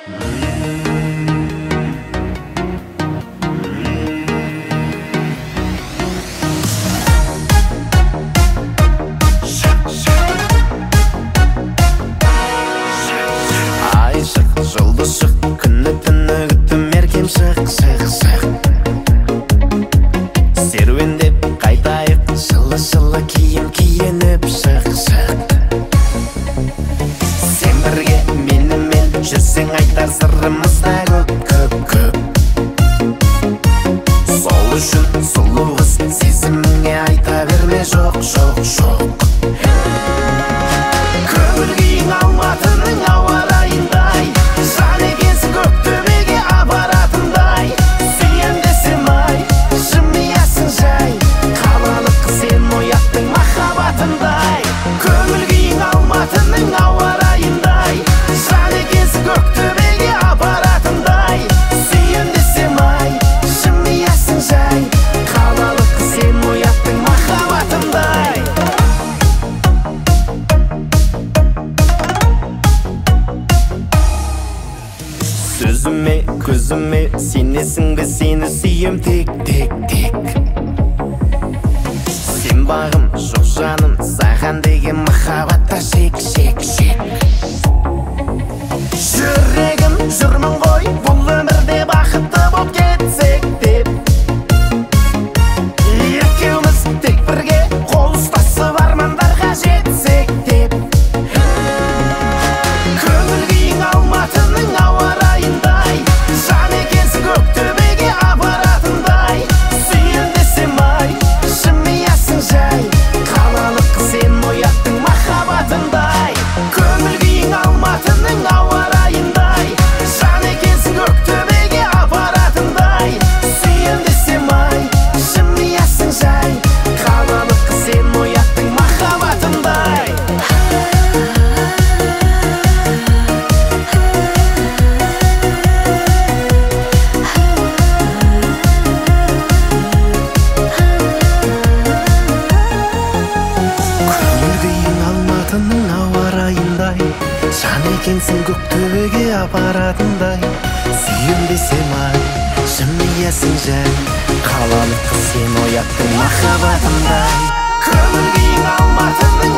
Ай шық, жұлдыз шық, күні түні күттім еркем шық, шық, шық. Серуендеп қайтайық, жылы-жылы киім киініп шық, шық. Сен бірге менімен жүрсең айтар сырымызда көп, көп, көп. Сол үшін сұлу қыз сезіміңе айта берме жоқ, жоқ, жоқ. Көңіл күйің Алматының ауа райындай, жан екенсің көктөбеге апаратындай. Сүйем десем ай, жымиясың жай, қалалық қыз сен ояттың махаббатындай. Көңіл күйің Алматының ауа райындай, жан екенсің көктөбеге апаратындай. Сүйем десем ай, жымиясың жай, қалалық қыз сен ояттың махаббатындай. Сөзіме, көзіме сенесің бе, сені сүйем тек, тек, тек. Сен бағым, жоқ жаным, саған деген махаббатта шек, шек, шек. Жүрегім жүрмін ғой, бұл өмірде бақытты боп кетсек деп. Екеуміз тек бірге қол ұстасып армандарға жетсек деп. Көңіл күйің Алматының ауа райындай, жан екенсің көктөбеге апаратындай. Сүйем десем ай, жымиясың жай, қалалық қыз сен ояттың махаббатындай. Көңіл күйің Алматының ауа райындай, жан екенсің көктөбеге апаратындай. Сүйем десем ай, жымиясың жай, қалалық қыз сен ояттың махаббатындай. Көңіл күйің Алматының ауа райындай, жан екенсің көктөбеге апаратындай. Сүйем десем ай, жымиясың жай, қалалық қыз сен ояттың махаббатындай. Көңіл күйің Алматының